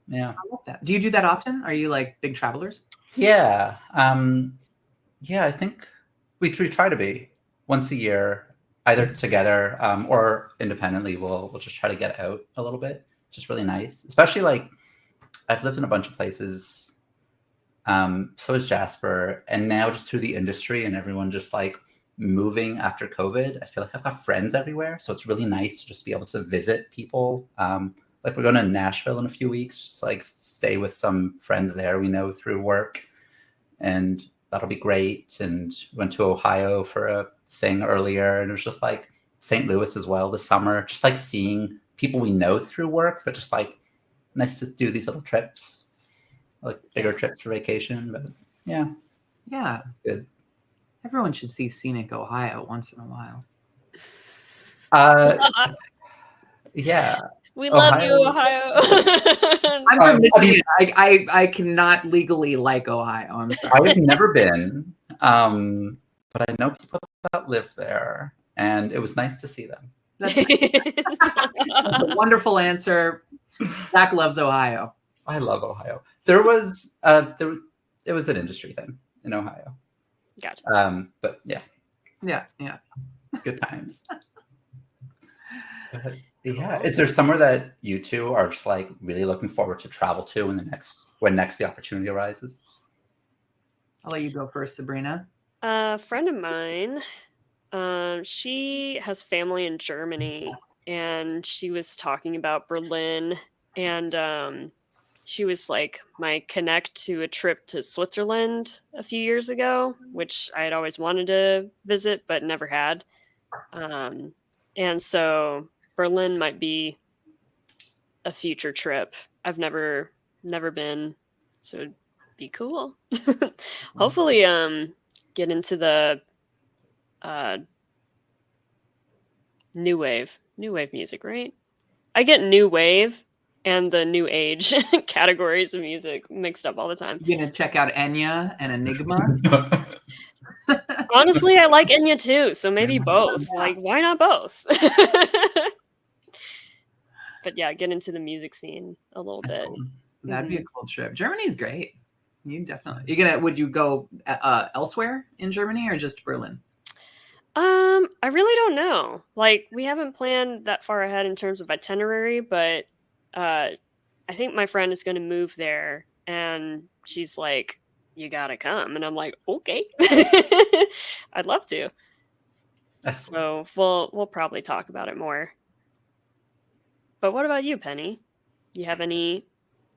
Yeah. I love that. Do you do that often? Are you like big travelers? Yeah. I think we try to be once a year, either together or independently. We'll just try to get out a little bit. It's just really nice, especially like I've lived in a bunch of places. So is Jasper, and now just through the industry and everyone just like moving after COVID, I feel like I've got friends everywhere. So it's really nice to just be able to visit people. Like we're going to Nashville in a few weeks, just like stay with some friends there we know through work, and that'll be great. And went to Ohio for a thing earlier, and it was just like St. Louis as well this summer, just like seeing people we know through work, but just like nice to do these little trips, like bigger trips for vacation. But yeah, good. Everyone should see scenic Ohio once in a while. Yeah, We love you, Ohio. Ohio. I'm from I mean- Michigan. I cannot legally like Ohio. I'm sorry. I've never been, but I know people that live there, and it was nice to see them. That's a wonderful answer. Zack loves Ohio. I love Ohio. There was it was an industry thing in Ohio. Gotcha. But yeah, Yeah. good times. But, yeah, is there somewhere that you two are just like really looking forward to travel to when next the opportunity arises? I'll let you go first, Sabrina. A friend of mine, she has family in Germany, and she was talking about Berlin, and she was like my connect to a trip to Switzerland a few years ago, which I had always wanted to visit but never had. And so Berlin might be a future trip. I've never been, so it'd be cool. Hopefully, get into the new wave music, right? I get new wave and the new age categories of music mixed up all the time. You gonna check out Enya and Enigma? Honestly, I like Enya too, so maybe both. Yeah. Like, why not both? But yeah, get into the music scene a little bit. Cool. That'd be a cool trip. Germany's great. Would you go elsewhere in Germany or just Berlin? I really don't know. Like, we haven't planned that far ahead in terms of itinerary, but I think my friend is going to move there, and she's like, "You gotta come," and I'm like, "Okay, I'd love to." That's So we'll probably talk about it more. But what about you, Penny? You have any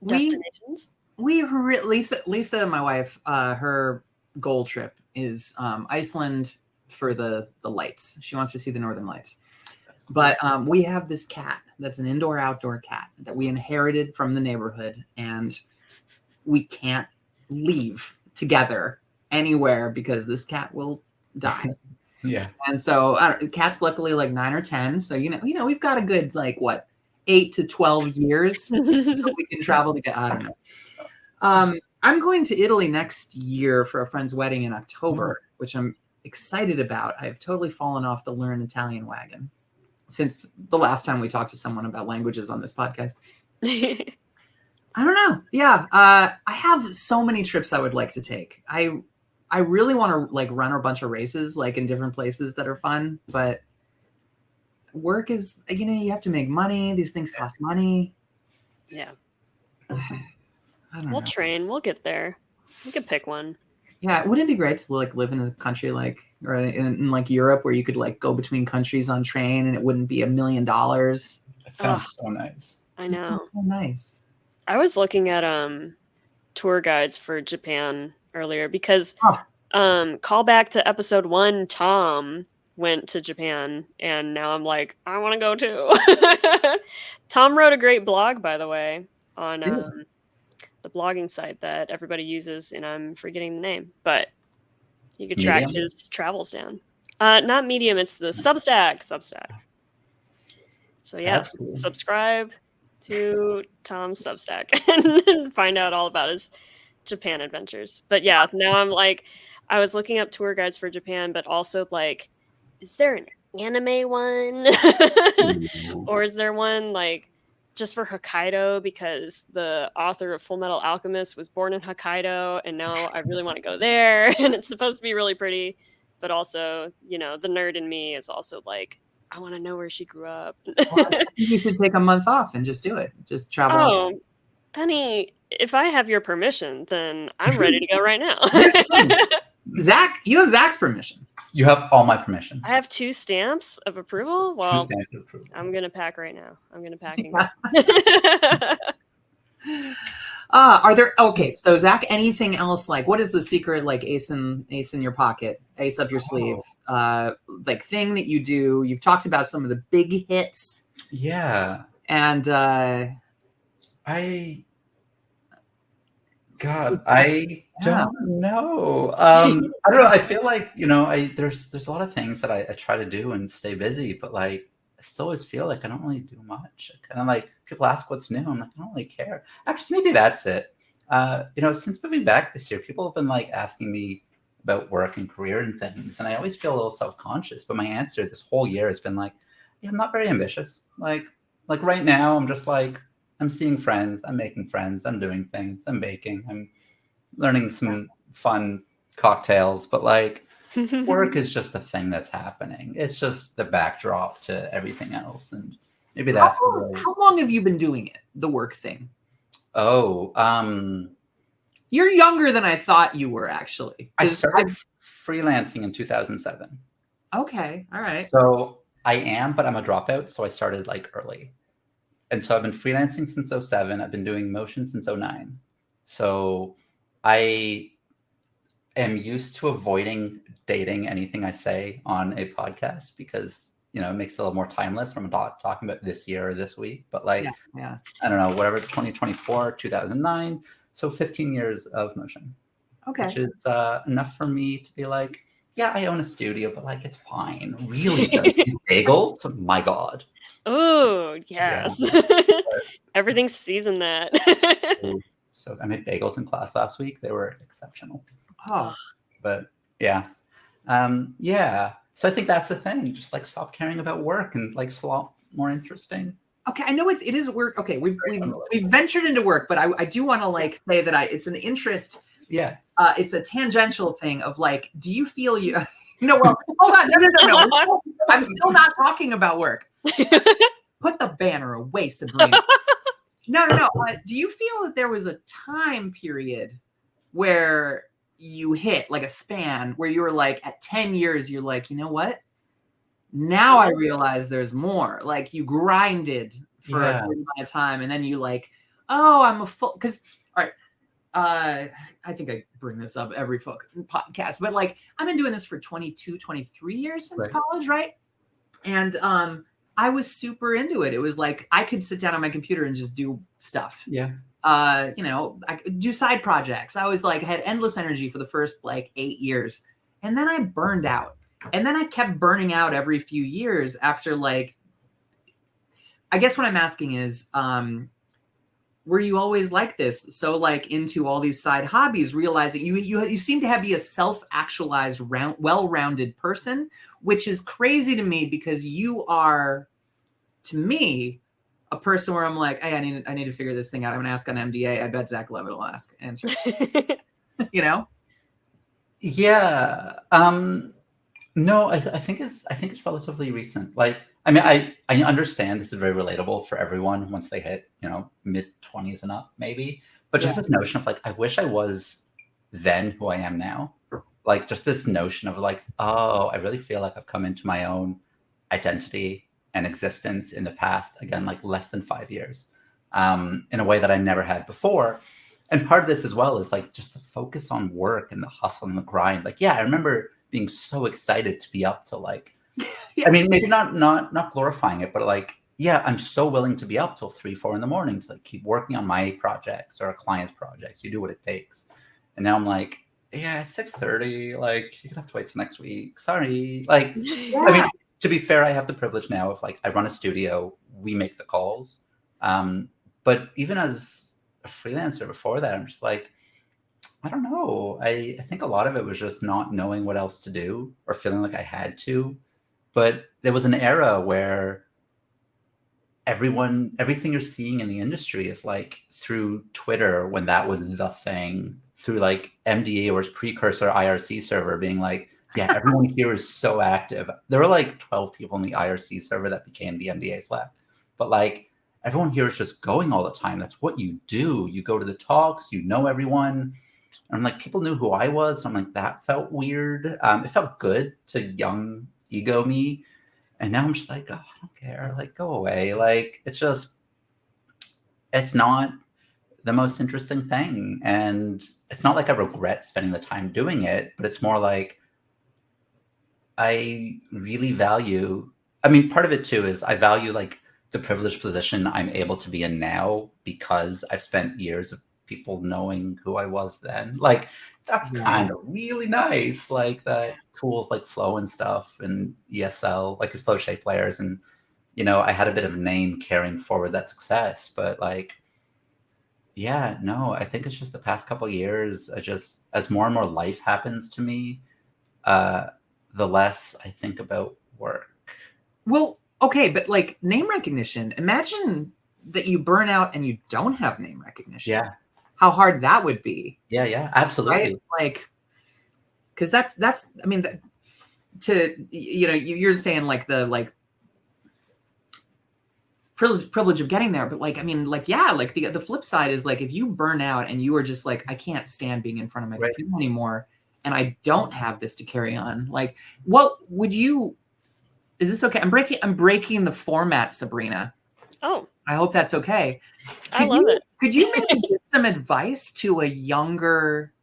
destinations? Lisa, my wife, her goal trip is Iceland for the lights. She wants to see the Northern Lights. But we have this cat that's an indoor-outdoor cat that we inherited from the neighborhood, and we can't leave together anywhere because this cat will die. Yeah. And so the cat's luckily like 9 or 10. So, we've got a good, 8 to 12 years so we can travel together. I don't know. I'm going to Italy next year for a friend's wedding in October, which I'm excited about. I've totally fallen off the learn Italian wagon since the last time we talked to someone about languages on this podcast. I don't know. Yeah. I have so many trips I would like to take. I really want to run a bunch of races in different places that are fun, but work is, you have to make money. These things cost money. Yeah. I don't We'll know. train. We'll get there. We could pick one. Yeah, wouldn't it be great to live in a country or in Europe where you could go between countries on train and it wouldn't be $1 million? That sounds so nice. I know. That's so nice. I was looking at tour guides for Japan earlier because call back to episode 1, Tom went to Japan, and now I'm like, I want to go too. Tom wrote a great blog, by the way, on the blogging site that everybody uses, and I'm forgetting the name, but you could track Medium? his travels down. Not Medium, it's the Substack. So yes, That's cool. subscribe to Tom's Substack and find out all about his Japan adventures. But yeah, now I'm I was looking up tour guides for Japan, but also is there an anime one? Or is there one just for Hokkaido, because the author of Full Metal Alchemist was born in Hokkaido, and now I really want to go there, and it's supposed to be really pretty, but also, the nerd in me is also I want to know where she grew up. Well, I think you should take a month off and just do it. Just travel. Oh, Penny, if I have your permission, then I'm ready to go right now. Zach, you have Zach's permission. You have all my permission. I have 2 stamps of approval. Well, I'm going to pack right now. I'm going to pack and go. Are there so Zach, anything else what is the secret ace in your pocket, ace up your sleeve thing that you do? You've talked about some of the big hits. Yeah. And I don't know. I don't know. I feel there's a lot of things that I try to do and stay busy, but still always feel like I don't really do much. Kind of like people ask what's new. I'm like, I don't really care. Actually, maybe that's it. Since moving back this year, people have been like asking me about work and career and things, and I always feel a little self-conscious. But my answer this whole year has been like, yeah, I'm not very ambitious. Like right now, I'm just like, I'm seeing friends, I'm making friends, I'm doing things, I'm baking, I'm learning some fun cocktails, but like work is just a thing that's happening. It's just the backdrop to everything else, and maybe that's How long have you been doing it? The work thing. Oh, you're younger than I thought you were, actually. I started freelancing in 2007. Okay, all right. So I am, but I'm a dropout, so I started like early. And so I've been freelancing since 07. I've been doing motion since 09. So I am used to avoiding dating anything I say on a podcast because, it makes it a little more timeless from talking about this year or this week. But like, yeah. I don't know, whatever, 2024, 2009. So 15 years of motion. Okay. Which is enough for me to be like, yeah, I own a studio, but like, it's fine. Really, these bagels, my God. Oh, yes. Yeah. Everything's seasoned that. So I made bagels in class last week. They were exceptional. Oh. But yeah. Yeah. So I think that's the thing. Just like stop caring about work and like it's a lot more interesting. Okay, I know it is work. Okay, we've ventured into work, but I do want to like say that it's an interest. Yeah. It's a tangential thing of like, do you feel you? No, well, hold on, no. I'm still not talking about work. Put the banner away, Sabrina. No. Do you feel that there was a time period where you hit like a span where you were like at 10 years, you're like, you know what? Now I realize there's more. Like you grinded for a certain amount of time, and then you like, oh, I'm a full. Because all right, I think I bring this up every podcast, but like I've been doing this for 22, 23 years since college, right? And I was super into it. It was like I could sit down on my computer and just do stuff. Yeah. I could do side projects. I was like had endless energy for the first like 8 years, and then I burned out. And then I kept burning out every few years after like, I guess what I'm asking is, were you always like this? So like into all these side hobbies, realizing you seem to be a self-actualized, well-rounded person, which is crazy to me because you are, to me, a person where I'm like, hey, I need to figure this thing out. I'm gonna ask on MDA. I bet Zack Lovatt will answer. Yeah. No, I think it's relatively recent. Like, I mean, I understand this is very relatable for everyone once they hit, mid-20s and up, maybe. But just this notion of like, I wish I was then who I am now. Like, just this notion of like, oh, I really feel like I've come into my own identity and existence in the past, again, like less than 5 years, in a way that I never had before. And part of this as well is like just the focus on work and the hustle and the grind. Like, yeah, I remember being so excited to be up to like, I mean, maybe not glorifying it, but like, yeah, I'm so willing to be up till 3, 4 in the morning to like keep working on my projects or a client's projects. You do what it takes. And now I'm like, yeah, it's 6:30. Like, you're gonna have to wait till next week. Sorry. Like, I mean, to be fair, I have the privilege now of like, I run a studio, we make the calls. But even as a freelancer before that, I'm just like, I don't know. I think a lot of it was just not knowing what else to do or feeling like I had to. But there was an era where everything you're seeing in the industry is like through Twitter when that was the thing, through like MDA or its precursor IRC server being like, yeah, everyone here is so active. There were like 12 people in the IRC server that became the MDA Slack. But like everyone here is just going all the time. That's what you do. You go to the talks, you know everyone. And like people knew who I was. And I'm like, that felt weird. It felt good to young ego me. And now I'm just like, oh, I don't care. Like, go away. Like, it's not the most interesting thing. And it's not like I regret spending the time doing it, but it's more like I really value, I mean, part of it too is I value like the privileged position I'm able to be in now because I've spent years of people knowing who I was then. Like, that's kind of really nice. Like that tools like Flow and stuff and ESL, like his Flow Shape layers and I had a bit of name carrying forward that success, but like, yeah, no, I think it's just the past couple of years, as more and more life happens to me, the less I think about work. Well, okay, but like name recognition, imagine that you burn out and you don't have name recognition. Yeah. How hard that would be. Yeah, absolutely. Right? Like, because that's I mean, you're saying like the privilege of getting there, but like, I mean, like, yeah, like the flip side is like if you burn out and you are just like, I can't stand being in front of my computer anymore, and I don't have this to carry on. Like, what would you? Is this okay? I'm breaking the format, Sabrina. Oh, I hope that's okay. I love it. Could you maybe give some advice to a younger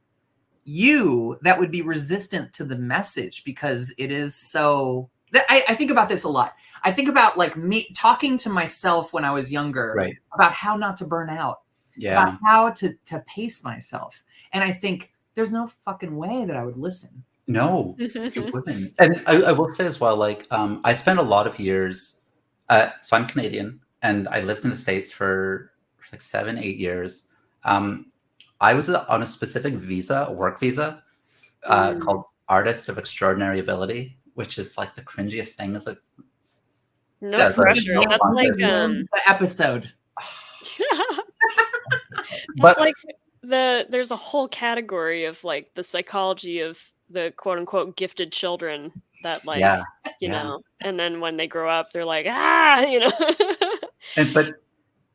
you that would be resistant to the message because it is so? I think about this a lot. I think about like me talking to myself when I was younger about how not to burn out, about how to pace myself, and I think there's no fucking way that I would listen. No, you wouldn't. And I will say as well, like, I spent a lot of years, so I'm Canadian, and I lived in the States for like 7-8 years. I was on a specific visa, a work visa, called Artists of Extraordinary Ability, which is like the cringiest thing. Is like no pressure. That's like the episode. That's like there's a whole category of like the psychology of the quote unquote gifted children that like you know, and then when they grow up they're like, but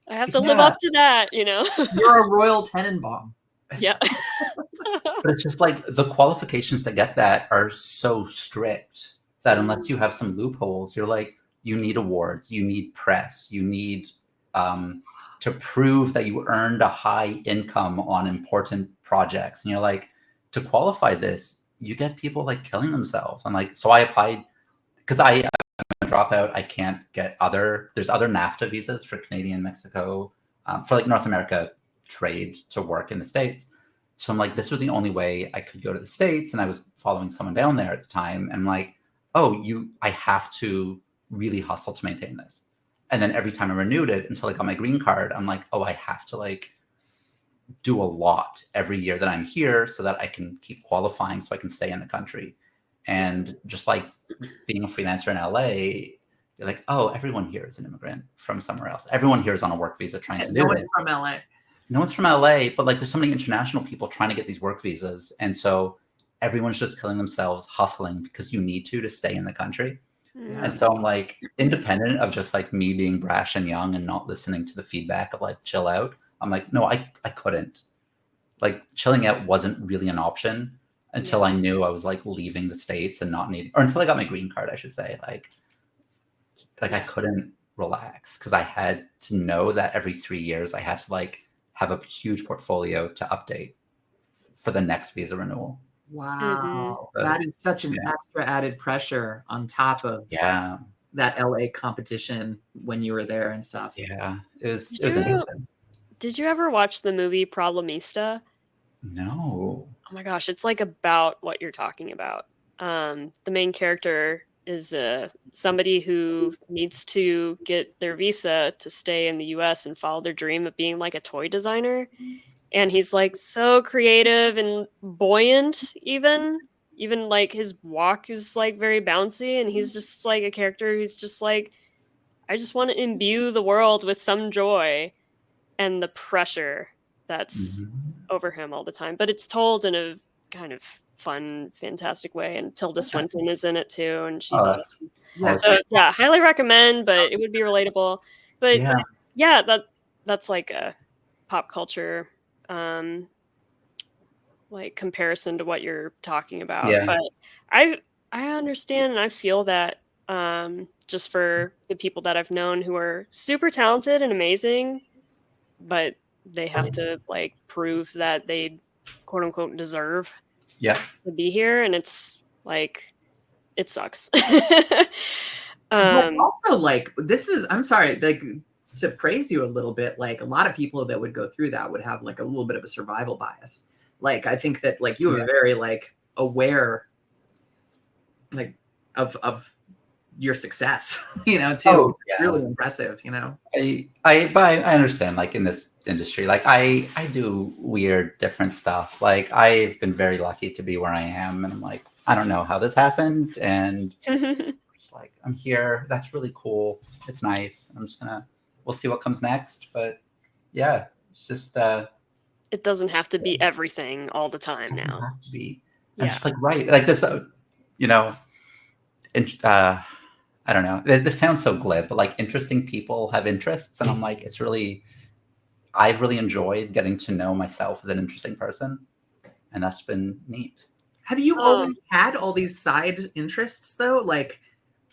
I have to live up to that, You're a Royal Tenenbaum. Yeah. But it's just like the qualifications to get that are so strict that unless you have some loopholes, you're like, you need awards, you need press, you need to prove that you earned a high income on important projects. And you're like, to qualify this, you get people like killing themselves. I'm like, so I applied because I'm a dropout. I can't get there's other NAFTA visas for Canadian, Mexico, for like North America trade to work in the States. So I'm like, this was the only way I could go to the States. And I was following someone down there at the time. And I'm like, I have to really hustle to maintain this. And then every time I renewed it until I got my green card, I'm like, I have to like do a lot every year that I'm here so that I can keep qualifying so I can stay in the country. And just like being a freelancer in LA, you're like, everyone here is an immigrant from somewhere else. Everyone here is on a work visa trying to do it. From LA. No one's from LA, but like there's so many international people trying to get these work visas. And so everyone's just killing themselves, hustling because you need to stay in the country. Yeah. And so I'm like, independent of just like me being brash and young and not listening to the feedback of like chill out, I'm like, no, I couldn't. Like chilling out wasn't really an option until I knew I was like leaving the States and not needing, or until I got my green card, I should say. Like I couldn't relax because I had to know that every 3 years I had to like have a huge portfolio to update for the next visa renewal. Wow. That is such an extra added pressure on top of that LA competition when you were there and stuff. Yeah. It was interesting. Did you ever watch the movie Problemista? No. Oh my gosh, it's like about what you're talking about. The main character is somebody who needs to get their visa to stay in the US and follow their dream of being like a toy designer. And he's like so creative and buoyant, even like his walk is like very bouncy, and he's just like a character who's just like, I just want to imbue the world with some joy, and the pressure that's over him all the time. But it's told in a kind of fun, fantastic way, and Tilda Swinton is in it too, and she's awesome. So highly recommend, but it would be relatable. But that's like a pop culture like comparison to what you're talking about. But I understand and I feel that just for the people that I've known who are super talented and amazing, but they have to like prove that they quote unquote deserve to be here, and it's like it sucks. But also like I'm sorry, like to praise you a little bit, like a lot of people that would go through that would have like a little bit of a survival bias. Like I think that like you are very like aware like of your success, too. Oh, yeah. Really impressive, I understand, like, in this industry, like, I do weird, different stuff. Like, I've been very lucky to be where I am, and I'm like, I don't know how this happened, and just like, I'm here. That's really cool. It's nice. We'll see what comes next. But yeah, it's just it doesn't have to be everything all the time now. Have to be. I'm just like, right, like this, I don't know. This sounds so glib, but like, interesting people have interests, and I'm like, I've really enjoyed getting to know myself as an interesting person, and that's been neat. Have you always had all these side interests though? Like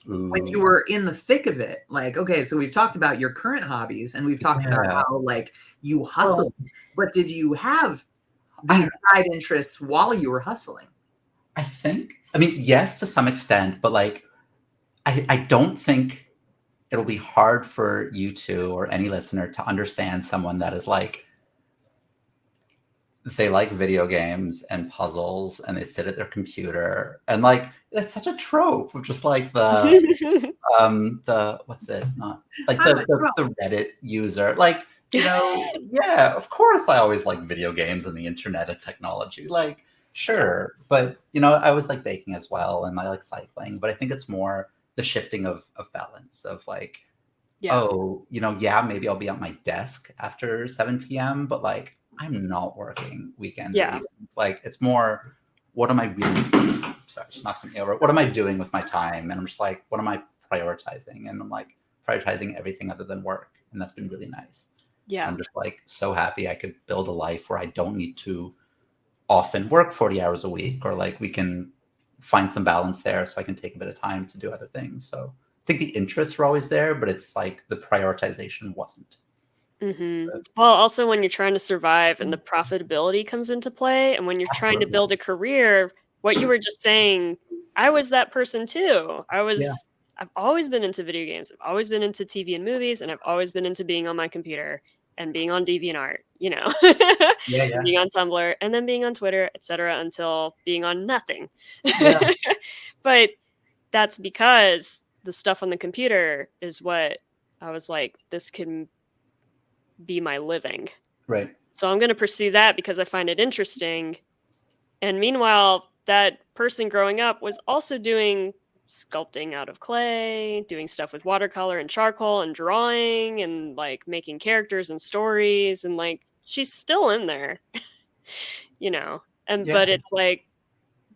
when you were in the thick of it, like, okay, so we've talked about your current hobbies and we've talked about how like you hustle, but did you have these side interests while you were hustling? I mean, yes, to some extent, but like, I don't think it'll be hard for you two or any listener to understand someone that is like, they like video games and puzzles and they sit at their computer, and like, that's such a trope of just like the what's it, not like the Reddit user, like, yeah, of course I always like video games and the internet and technology, like, sure. But I always like baking as well, and I like cycling, but I think it's more the shifting of balance of like, maybe I'll be at my desk after 7 p.m., but like, I'm not working weekends. Yeah. Like, it's more, what am I really, sorry, just knocked something over. What am I doing with my time? And I'm just like, what am I prioritizing? And I'm like, prioritizing everything other than work. And that's been really nice. Yeah. I'm just like, so happy I could build a life where I don't need to often work 40 hours a week, or like, we can find some balance there so I can take a bit of time to do other things. So I think the interests were always there, but it's like the prioritization wasn't. Mm-hmm. Well, also when you're trying to survive and the profitability comes into play, and when you're trying to build a career, what you were just saying, I was that person too. I've always been into video games. I've always been into TV and movies, and I've always been into being on my computer and being on DeviantArt, being on Tumblr, and then being on Twitter, etc., until being on nothing. Yeah. But that's because the stuff on the computer is what I was like, this can be my living. Right. So I'm going to pursue that because I find it interesting. And meanwhile, that person growing up was also doing sculpting out of clay, doing stuff with watercolor and charcoal and drawing and like making characters and stories, and like, she's still in there, but it's like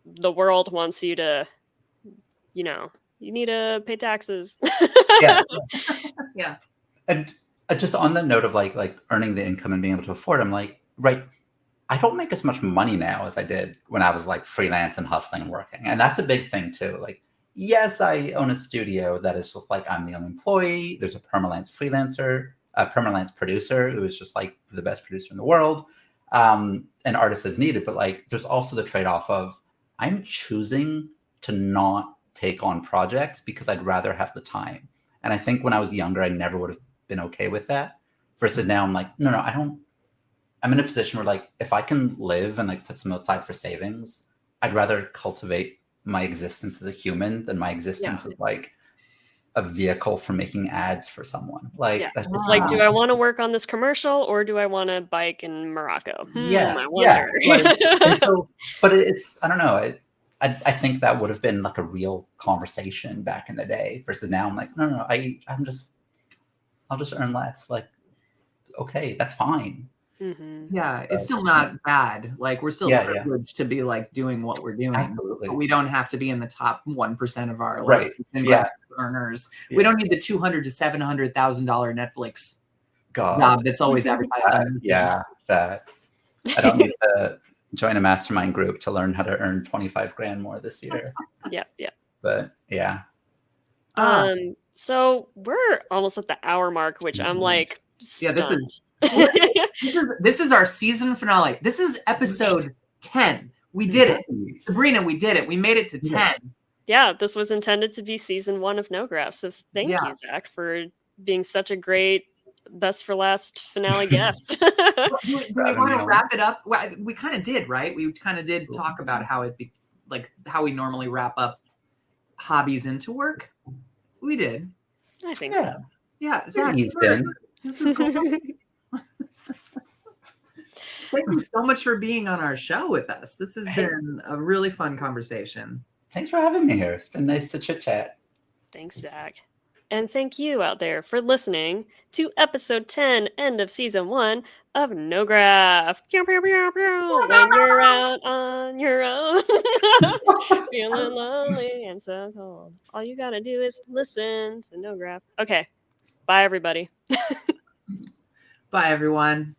the world wants you to, you need to pay taxes. Yeah. And just on the note of like earning the income and being able to afford, I'm like, right, I don't make as much money now as I did when I was like freelance and hustling and working. And that's a big thing too. Like, yes, I own a studio that is just like, I'm the only employee. There's a permalance producer who is just like the best producer in the world. And artists as needed. But like, there's also the trade-off of, I'm choosing to not take on projects because I'd rather have the time. And I think when I was younger, I never would have been okay with that, versus now I'm like, no, I'm in a position where like, if I can live and like put some aside for savings, I'd rather cultivate my existence as a human than my existence as like a vehicle for making ads for someone. Like, it's like, do I want to work on this commercial or do I want to bike in Morocco? I wonder. And so, but it's, I don't know, I think that would have been like a real conversation back in the day, versus now I'm like, no, I'll just earn less. Like, okay, that's fine. Mm-hmm. Yeah, it's still not bad. Like, we're still privileged to be like doing what we're doing. Absolutely. But we don't have to be in the top 1% of our earners. Yeah. We don't need the $200,000 to $700,000 Netflix job that's always advertised. That I don't need to join a mastermind group to learn how to earn $25,000 more this year. Yeah. But yeah. So we're almost at the hour mark, which I'm like, stunned. This is our season finale. This is episode 10. We did it. Sabrina, we did it. We made it to 10. Yeah, this was intended to be season 1 of Nograph. So thank you, Zach, for being such a great best for last finale guest. Do we want to wrap it up? Well, we kind of did, right? We kind of did talk about how how we normally wrap up hobbies into work. We did. I think Yeah. so. Yeah, Zach, Eased in. this was cool. Thank you so much for being on our show with us. This has been a really fun conversation. Thanks for having me here. It's been nice to chit chat. Thanks, Zach. And thank you out there for listening to episode 10, end of season 1 of Nograph. Pew, pew, pew, pew. When you're out on your own, feeling lonely and so cold, all you gotta do is listen to Nograph. Okay, bye everybody. Bye, everyone.